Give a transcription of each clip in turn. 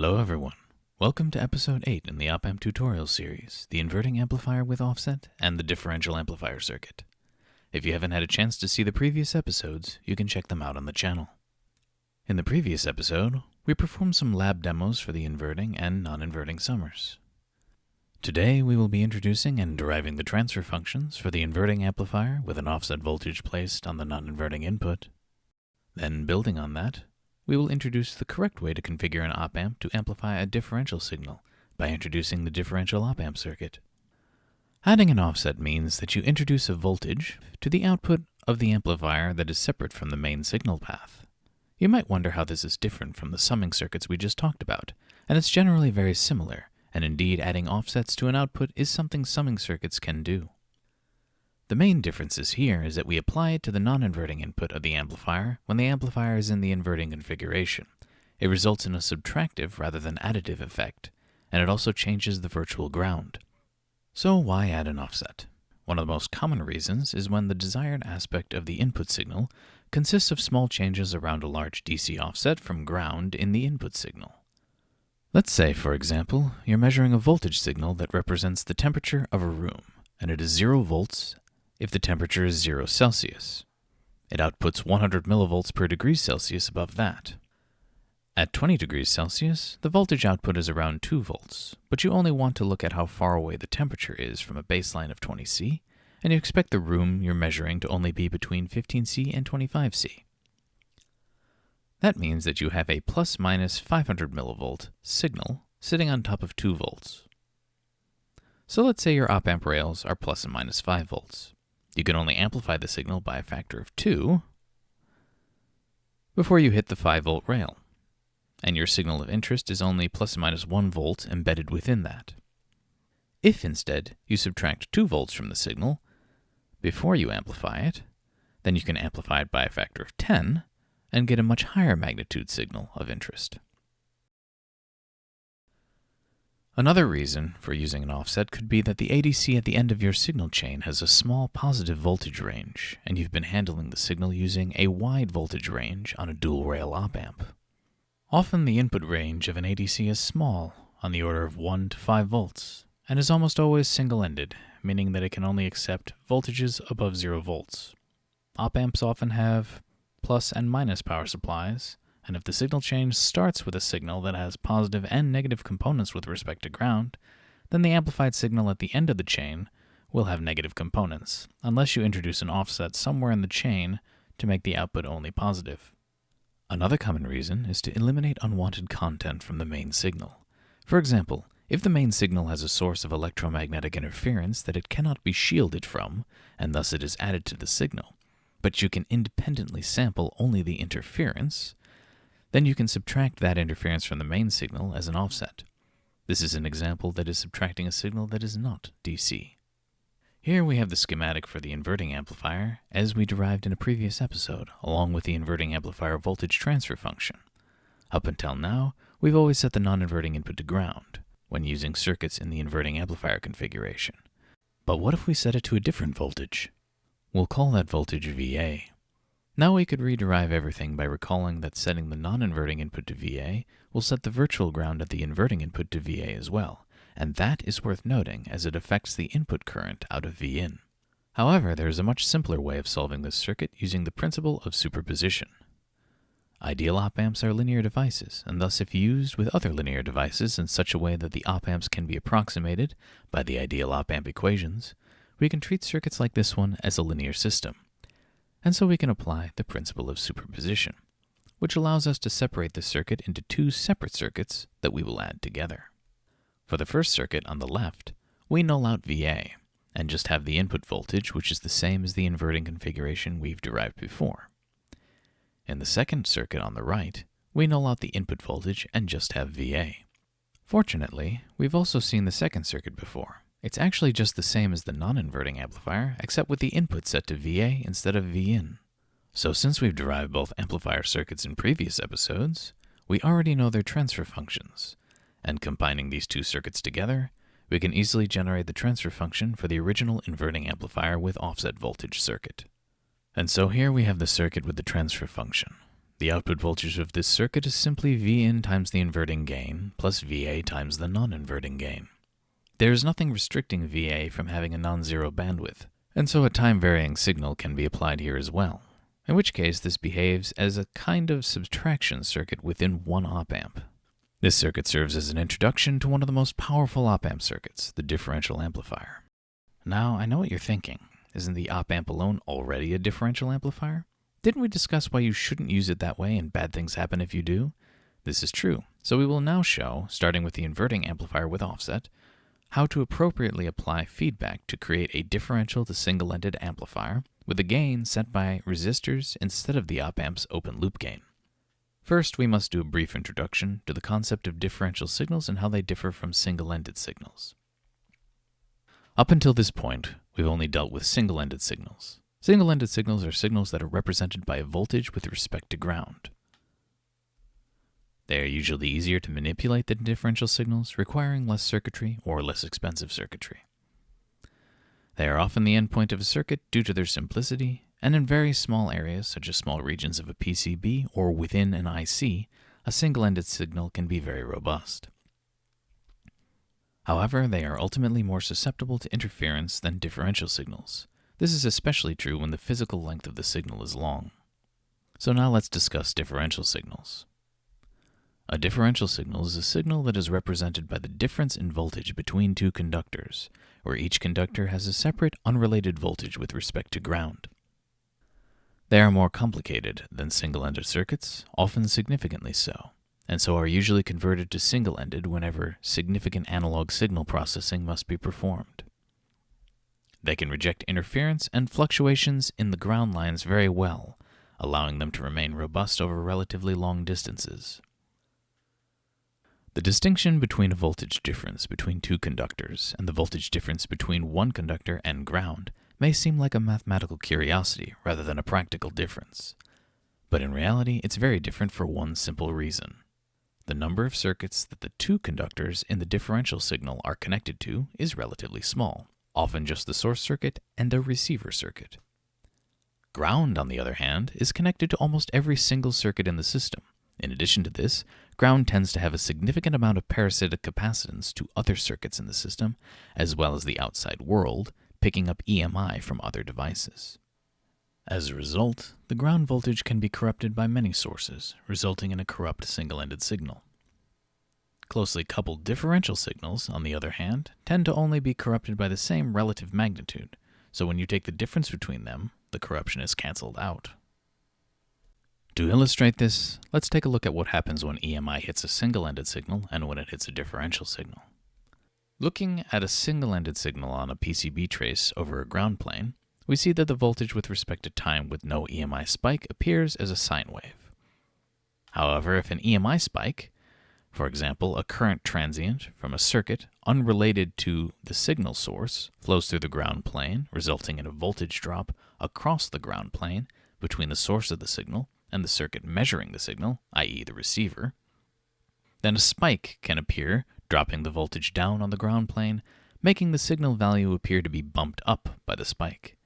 Hello everyone. Welcome to episode 8 in the op-amp tutorial series, the inverting amplifier with offset and the differential amplifier circuit. If you haven't had a chance to see the previous episodes, you can check them out on the channel. In the previous episode, we performed some lab demos for the inverting and non-inverting summers. Today we will be introducing and deriving the transfer functions for the inverting amplifier with an offset voltage placed on the non-inverting input. Then, building on that, we will introduce the correct way to configure an op-amp to amplify a differential signal by introducing the differential op-amp circuit. Adding an offset means that you introduce a voltage to the output of the amplifier that is separate from the main signal path. You might wonder how this is different from the summing circuits we just talked about, and it's generally very similar, and indeed adding offsets to an output is something summing circuits can do. The main difference here is that we apply it to the non-inverting input of the amplifier when the amplifier is in the inverting configuration. It results in a subtractive rather than additive effect, and it also changes the virtual ground. So why add an offset? One of the most common reasons is when the desired aspect of the input signal consists of small changes around a large DC offset from ground in the input signal. Let's say, for example, you're measuring a voltage signal that represents the temperature of a room, and it is 0 volts if the temperature is 0 Celsius. It outputs 100 millivolts per degree Celsius above that. At 20 degrees Celsius, the voltage output is around 2 volts, but you only want to look at how far away the temperature is from a baseline of 20 C, and you expect the room you're measuring to only be between 15 C and 25 C. That means that you have a plus-minus 500 millivolt signal sitting on top of 2 volts. So let's say your op-amp rails are plus and minus 5 volts. You can only amplify the signal by a factor of 2 before you hit the 5-volt rail, and your signal of interest is only plus or minus 1 volt embedded within that. If instead you subtract 2 volts from the signal before you amplify it, then you can amplify it by a factor of 10 and get a much higher magnitude signal of interest. Another reason for using an offset could be that the ADC at the end of your signal chain has a small positive voltage range, and you've been handling the signal using a wide voltage range on a dual-rail op-amp. Often the input range of an ADC is small, on the order of 1 to 5 volts, and is almost always single-ended, meaning that it can only accept voltages above 0 volts. Op-amps often have plus and minus power supplies, and if the signal chain starts with a signal that has positive and negative components with respect to ground, then the amplified signal at the end of the chain will have negative components, unless you introduce an offset somewhere in the chain to make the output only positive. Another common reason is to eliminate unwanted content from the main signal. For example, if the main signal has a source of electromagnetic interference that it cannot be shielded from, and thus it is added to the signal, but you can independently sample only the interference, then you can subtract that interference from the main signal as an offset. This is an example that is subtracting a signal that is not DC. Here we have the schematic for the inverting amplifier as we derived in a previous episode, along with the inverting amplifier voltage transfer function. Up until now, we've always set the non-inverting input to ground when using circuits in the inverting amplifier configuration. But what if we set it to a different voltage? We'll call that voltage VA. Now we could rederive everything by recalling that setting the non-inverting input to VA will set the virtual ground at the inverting input to VA as well, and that is worth noting as it affects the input current out of Vin. However, there is a much simpler way of solving this circuit using the principle of superposition. Ideal op-amps are linear devices, and thus if used with other linear devices in such a way that the op-amps can be approximated by the ideal op-amp equations, we can treat circuits like this one as a linear system. And so we can apply the principle of superposition, which allows us to separate the circuit into two separate circuits that we will add together. For the first circuit on the left, we null out VA and just have the input voltage, which is the same as the inverting configuration we've derived before. In the second circuit on the right, we null out the input voltage and just have VA. Fortunately, we've also seen the second circuit before. It's actually just the same as the non-inverting amplifier, except with the input set to VA instead of Vin. So since we've derived both amplifier circuits in previous episodes, we already know their transfer functions, and combining these two circuits together, we can easily generate the transfer function for the original inverting amplifier with offset voltage circuit. And so here we have the circuit with the transfer function. The output voltage of this circuit is simply Vin times the inverting gain plus Va times the non-inverting gain. There is nothing restricting Va from having a non-zero bandwidth, and so a time-varying signal can be applied here as well, in which case this behaves as a kind of subtraction circuit within one op-amp. This circuit serves as an introduction to one of the most powerful op-amp circuits, the differential amplifier. Now, I know what you're thinking. Isn't the op-amp alone already a differential amplifier? Didn't we discuss why you shouldn't use it that way and bad things happen if you do? This is true, so we will now show, starting with the inverting amplifier with offset, how to appropriately apply feedback to create a differential to single-ended amplifier with a gain set by resistors instead of the op-amp's open-loop gain. First, we must do a brief introduction to the concept of differential signals and how they differ from single-ended signals. Up until this point, we've only dealt with single-ended signals. Single-ended signals are signals that are represented by a voltage with respect to ground. They are usually easier to manipulate than differential signals, requiring less circuitry or less expensive circuitry. They are often the endpoint of a circuit due to their simplicity, and in very small areas, such as small regions of a PCB or within an IC, a single-ended signal can be very robust. However, they are ultimately more susceptible to interference than differential signals. This is especially true when the physical length of the signal is long. So now let's discuss differential signals. A differential signal is a signal that is represented by the difference in voltage between two conductors, where each conductor has a separate, unrelated voltage with respect to ground. They are more complicated than single-ended circuits, often significantly so, and so are usually converted to single-ended whenever significant analog signal processing must be performed. They can reject interference and fluctuations in the ground lines very well, allowing them to remain robust over relatively long distances. The distinction between a voltage difference between two conductors and the voltage difference between one conductor and ground may seem like a mathematical curiosity rather than a practical difference. But in reality, it's very different for one simple reason. The number of circuits that the two conductors in the differential signal are connected to is relatively small, often just the source circuit and a receiver circuit. Ground, on the other hand, is connected to almost every single circuit in the system. In addition to this, ground tends to have a significant amount of parasitic capacitance to other circuits in the system, as well as the outside world, picking up EMI from other devices. As a result, the ground voltage can be corrupted by many sources, resulting in a corrupt single-ended signal. Closely coupled differential signals, on the other hand, tend to only be corrupted by the same relative magnitude, so when you take the difference between them, the corruption is cancelled out. To illustrate this, let's take a look at what happens when EMI hits a single-ended signal and when it hits a differential signal. Looking at a single-ended signal on a PCB trace over a ground plane, we see that the voltage with respect to time with no EMI spike appears as a sine wave. However, if an EMI spike, for example a current transient from a circuit unrelated to the signal source, flows through the ground plane, resulting in a voltage drop across the ground plane between the source of the signal and the circuit measuring the signal, i.e. the receiver, then a spike can appear, dropping the voltage down on the ground plane, making the signal value appear to be bumped up by the spike.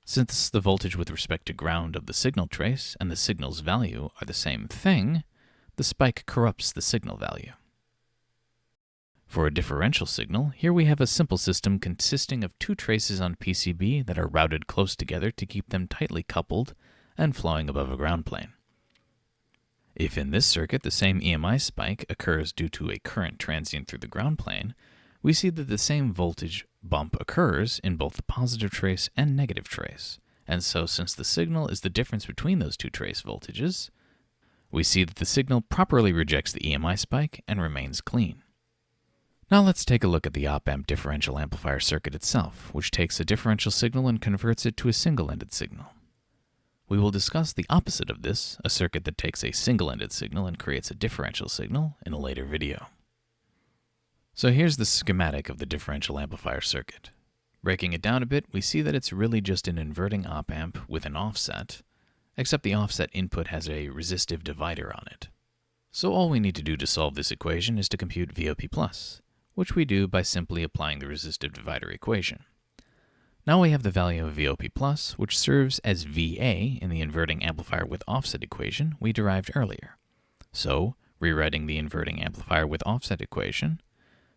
Since the voltage with respect to ground of the signal trace and the signal's value are the same thing, the spike corrupts the signal value. For a differential signal, here we have a simple system consisting of two traces on PCB that are routed close together to keep them tightly coupled and flowing above a ground plane. If in this circuit the same EMI spike occurs due to a current transient through the ground plane, we see that the same voltage bump occurs in both the positive trace and negative trace, and so since the signal is the difference between those two trace voltages, we see that the signal properly rejects the EMI spike and remains clean. Now let's take a look at the op-amp differential amplifier circuit itself, which takes a differential signal and converts it to a single-ended signal. We will discuss the opposite of this, a circuit that takes a single-ended signal and creates a differential signal, in a later video. So here's the schematic of the differential amplifier circuit. Breaking it down a bit, we see that it's really just an inverting op-amp with an offset, except the offset input has a resistive divider on it. So all we need to do to solve this equation is to compute VOP+, which we do by simply applying the resistive divider equation. Now we have the value of VOP+, which serves as VA in the inverting amplifier with offset equation we derived earlier. So, rewriting the inverting amplifier with offset equation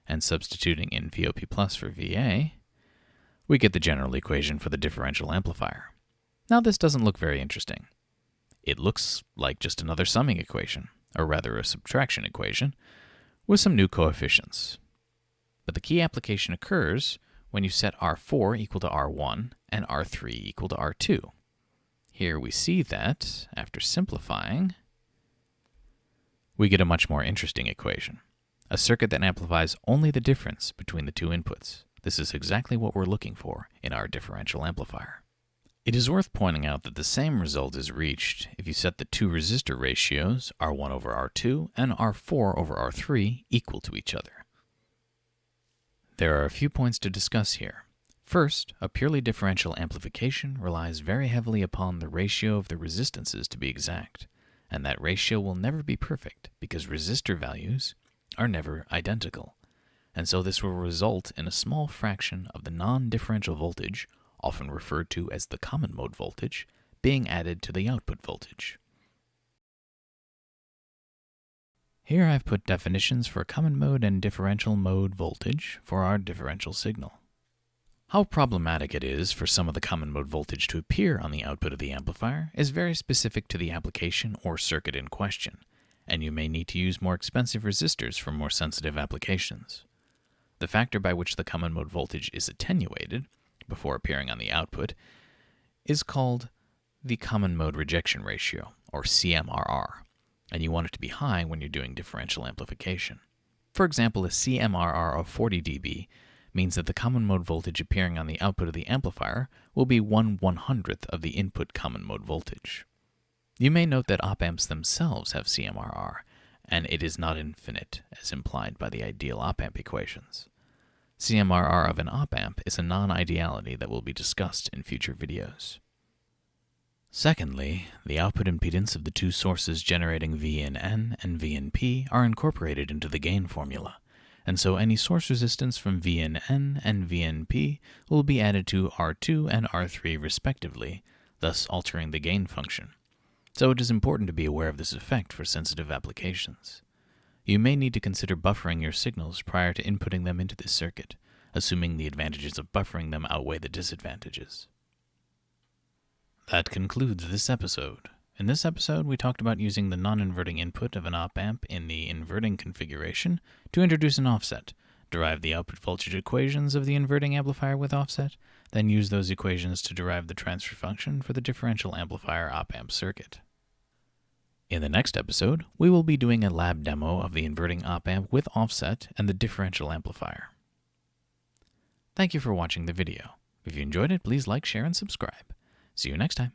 and substituting in VOP+ for VA, we get the general equation for the differential amplifier. Now this doesn't look very interesting. It looks like just another summing equation, or rather a subtraction equation, with some new coefficients. But the key application occurs when you set R4 equal to R1 and R3 equal to R2. Here we see that, after simplifying, we get a much more interesting equation, a circuit that amplifies only the difference between the two inputs. This is exactly what we're looking for in our differential amplifier. It is worth pointing out that the same result is reached if you set the two resistor ratios, R1 over R2 and R4 over R3, equal to each other. There are a few points to discuss here. First, a purely differential amplification relies very heavily upon the ratio of the resistances to be exact, and that ratio will never be perfect because resistor values are never identical, and so this will result in a small fraction of the non-differential voltage, often referred to as the common mode voltage, being added to the output voltage. Here I've put definitions for common mode and differential mode voltage for our differential signal. How problematic it is for some of the common mode voltage to appear on the output of the amplifier is very specific to the application or circuit in question, and you may need to use more expensive resistors for more sensitive applications. The factor by which the common mode voltage is attenuated before appearing on the output is called the common mode rejection ratio, or CMRR, and you want it to be high when you're doing differential amplification. For example, a CMRR of 40 dB means that the common mode voltage appearing on the output of the amplifier will be 1/100th of the input common mode voltage. You may note that op-amps themselves have CMRR, and it is not infinite, as implied by the ideal op-amp equations. CMRR of an op-amp is a non-ideality that will be discussed in future videos. Secondly, the output impedance of the two sources generating V in N and V in P are incorporated into the gain formula, and so any source resistance from V in N and V in P will be added to R2 and R3 respectively, thus altering the gain function. So it is important to be aware of this effect for sensitive applications. You may need to consider buffering your signals prior to inputting them into this circuit, assuming the advantages of buffering them outweigh the disadvantages. That concludes this episode. In this episode, we talked about using the non-inverting input of an op-amp in the inverting configuration to introduce an offset, derive the output voltage equations of the inverting amplifier with offset, then use those equations to derive the transfer function for the differential amplifier op-amp circuit. In the next episode, we will be doing a lab demo of the inverting op-amp with offset and the differential amplifier. Thank you for watching the video. If you enjoyed it, please like, share, and subscribe. See you next time.